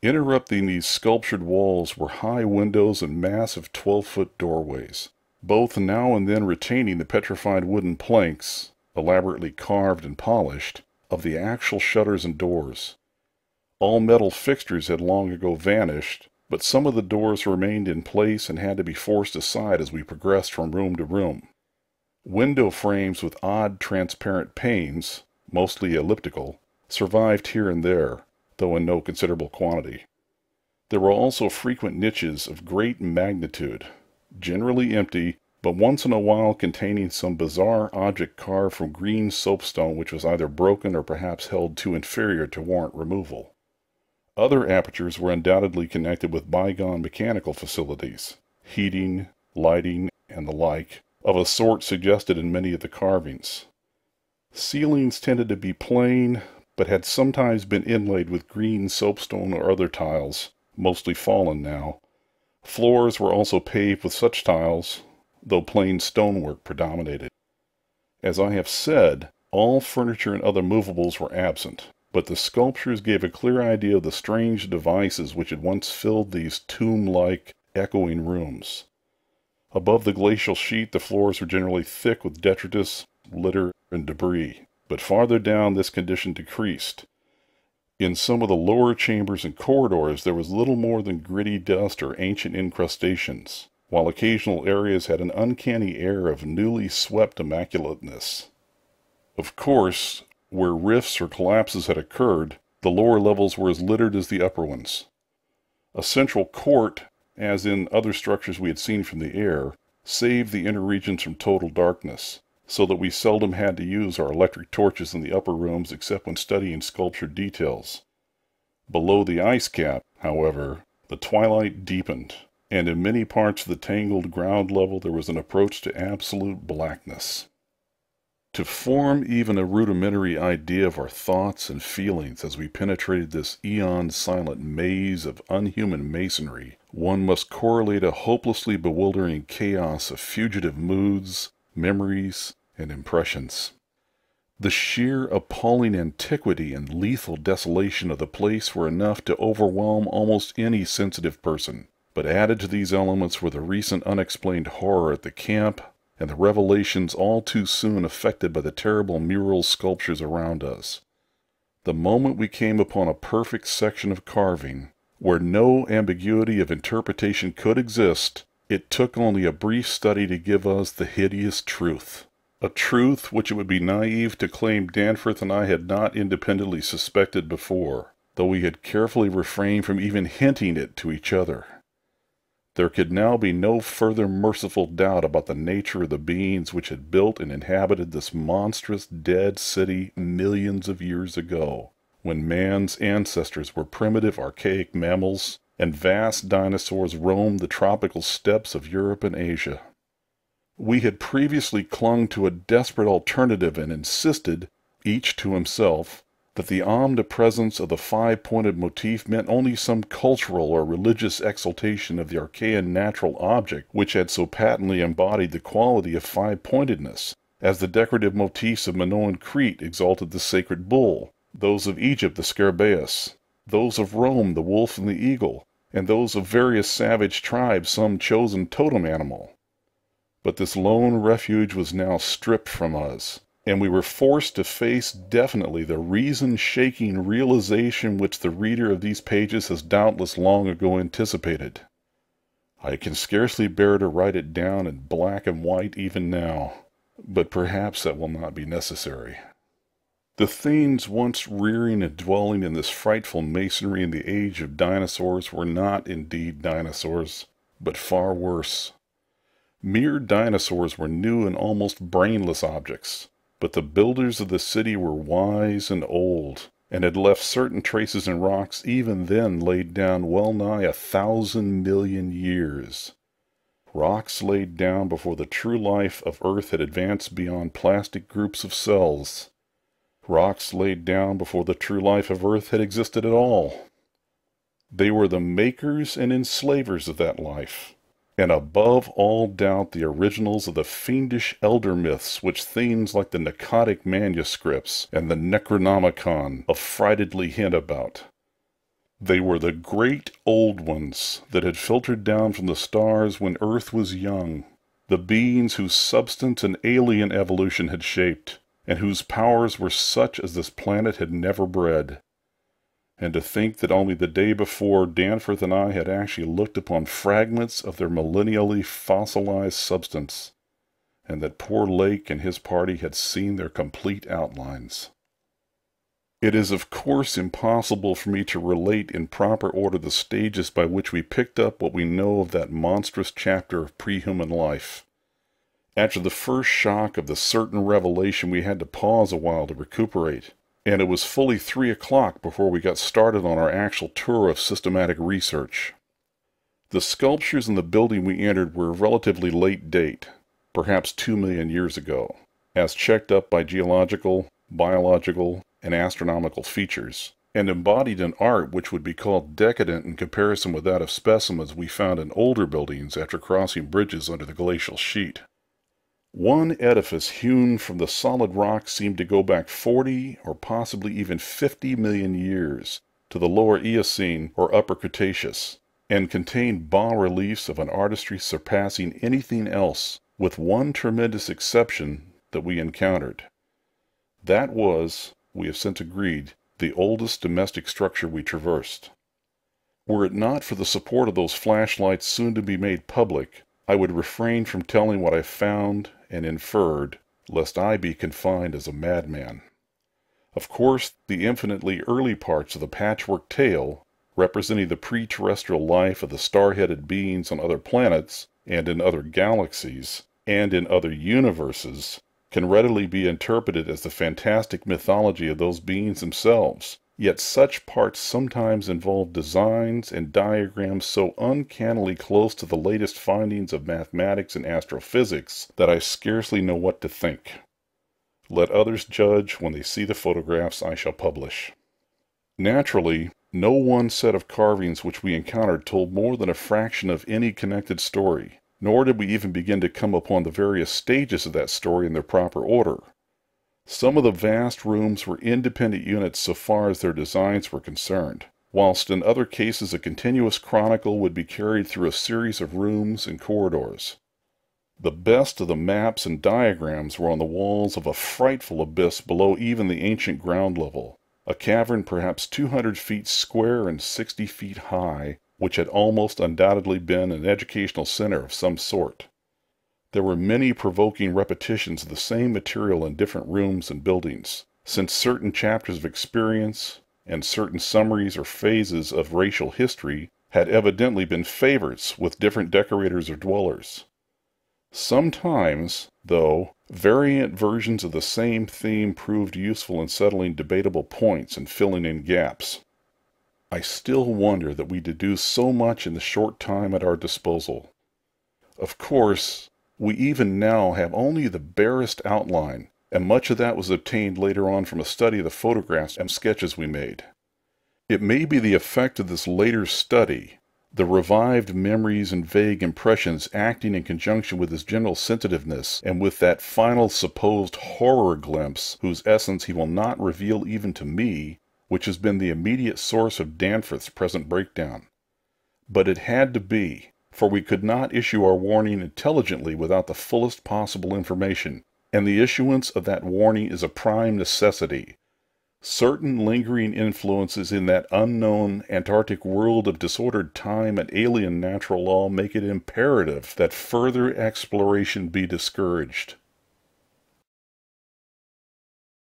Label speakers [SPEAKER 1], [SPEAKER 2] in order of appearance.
[SPEAKER 1] Interrupting these sculptured walls were high windows and massive 12-foot doorways, both now and then retaining the petrified wooden planks, elaborately carved and polished, of the actual shutters and doors. All metal fixtures had long ago vanished, but some of the doors remained in place and had to be forced aside as we progressed from room to room. Window frames with odd transparent panes, mostly elliptical, survived here and there, though in no considerable quantity. There were also frequent niches of great magnitude, generally empty, but once in a while containing some bizarre object carved from green soapstone which was either broken or perhaps held too inferior to warrant removal. Other apertures were undoubtedly connected with bygone mechanical facilities, heating, lighting, and the like, of a sort suggested in many of the carvings. Ceilings tended to be plain, but had sometimes been inlaid with green soapstone or other tiles, mostly fallen now. Floors were also paved with such tiles, though plain stonework predominated. As I have said, all furniture and other movables were absent, but the sculptures gave a clear idea of the strange devices which had once filled these tomb-like, echoing rooms. Above the glacial sheet the floors were generally thick with detritus, litter, and debris, but farther down this condition decreased. In some of the lower chambers and corridors there was little more than gritty dust or ancient incrustations, while occasional areas had an uncanny air of newly swept immaculateness. Of course, where rifts or collapses had occurred, the lower levels were as littered as the upper ones. A central court, as in other structures we had seen from the air, saved the inner regions from total darkness, so that we seldom had to use our electric torches in the upper rooms except when studying sculptured details. Below the ice cap, however, the twilight deepened, and in many parts of the tangled ground level there was an approach to absolute blackness. To form even a rudimentary idea of our thoughts and feelings as we penetrated this eon-silent maze of unhuman masonry, one must correlate a hopelessly bewildering chaos of fugitive moods, memories, and impressions. The sheer appalling antiquity and lethal desolation of the place were enough to overwhelm almost any sensitive person, but added to these elements were the recent unexplained horror at the camp, and the revelations all too soon effected by the terrible mural sculptures around us. The moment we came upon a perfect section of carving, where no ambiguity of interpretation could exist, it took only a brief study to give us the hideous truth. A truth which it would be naive to claim Danforth and I had not independently suspected before, though we had carefully refrained from even hinting it to each other. There could now be no further merciful doubt about the nature of the beings which had built and inhabited this monstrous dead city millions of years ago, when man's ancestors were primitive archaic mammals, and vast dinosaurs roamed the tropical steppes of Europe and Asia. We had previously clung to a desperate alternative and insisted, each to himself, that the omnipresence of the five-pointed motif meant only some cultural or religious exaltation of the archaean natural object which had so patently embodied the quality of five-pointedness, as the decorative motifs of Minoan Crete exalted the sacred bull, those of Egypt the scarabæus, those of Rome the wolf and the eagle, and those of various savage tribes some chosen totem animal. But this lone refuge was now stripped from us, and we were forced to face definitely the reason-shaking realization which the reader of these pages has doubtless long ago anticipated. I can scarcely bear to write it down in black and white even now, but perhaps that will not be necessary. The things once rearing and dwelling in this frightful masonry in the age of dinosaurs were not indeed dinosaurs, but far worse. Mere dinosaurs were new and almost brainless objects, but the builders of the city were wise and old, and had left certain traces in rocks even then laid down well nigh 1,000 million years. Rocks laid down before the true life of Earth had advanced beyond plastic groups of cells. Rocks laid down before the true life of Earth had existed at all. They were the makers and enslavers of that life, and above all doubt the originals of the fiendish elder myths which things like the Narcotic manuscripts and the Necronomicon affrightedly hint about. They were the great old ones that had filtered down from the stars when Earth was young, the beings whose substance an alien evolution had shaped, and whose powers were such as this planet had never bred. And to think that only the day before Danforth and I had actually looked upon fragments of their millennially fossilized substance, and that poor Lake and his party had seen their complete outlines. It is of course impossible for me to relate in proper order the stages by which we picked up what we know of that monstrous chapter of pre-human life. After the first shock of the certain revelation, we had to pause a while to recuperate, and it was fully 3 o'clock before we got started on our actual tour of systematic research. The sculptures in the building we entered were of relatively late date, perhaps 2 million years ago, as checked up by geological, biological, and astronomical features, and embodied an art which would be called decadent in comparison with that of specimens we found in older buildings after crossing bridges under the glacial sheet. One edifice hewn from the solid rock seemed to go back 40 or possibly even 50 million years to the lower Eocene or upper Cretaceous, and contained bas-reliefs of an artistry surpassing anything else, with one tremendous exception that we encountered. That was, we have since agreed, the oldest domestic structure we traversed. Were it not for the support of those flashlights soon to be made public, I would refrain from telling what I found and inferred, lest I be confined as a madman. Of course, the infinitely early parts of the patchwork tale, representing the pre-terrestrial life of the star-headed beings on other planets, and in other galaxies, and in other universes, can readily be interpreted as the fantastic mythology of those beings themselves, yet such parts sometimes involve designs and diagrams so uncannily close to the latest findings of mathematics and astrophysics that I scarcely know what to think. Let others judge when they see the photographs I shall publish. Naturally, no one set of carvings which we encountered told more than a fraction of any connected story, nor did we even begin to come upon the various stages of that story in their proper order. Some of the vast rooms were independent units so far as their designs were concerned, whilst in other cases a continuous chronicle would be carried through a series of rooms and corridors. The best of the maps and diagrams were on the walls of a frightful abyss below even the ancient ground level, a cavern perhaps 200 feet square and 60 feet high, which had almost undoubtedly been an educational center of some sort. There were many provoking repetitions of the same material in different rooms and buildings, since certain chapters of experience and certain summaries or phases of racial history had evidently been favorites with different decorators or dwellers. Sometimes, though, variant versions of the same theme proved useful in settling debatable points and filling in gaps. I still wonder that we deduced so much in the short time at our disposal. Of course, we even now have only the barest outline, and much of that was obtained later on from a study of the photographs and sketches we made. It may be the effect of this later study, the revived memories and vague impressions acting in conjunction with his general sensitiveness and with that final supposed horror glimpse whose essence he will not reveal even to me, which has been the immediate source of Danforth's present breakdown. But it had to be, for we could not issue our warning intelligently without the fullest possible information, and the issuance of that warning is a prime necessity. Certain lingering influences in that unknown Antarctic world of disordered time and alien natural law make it imperative that further exploration be discouraged.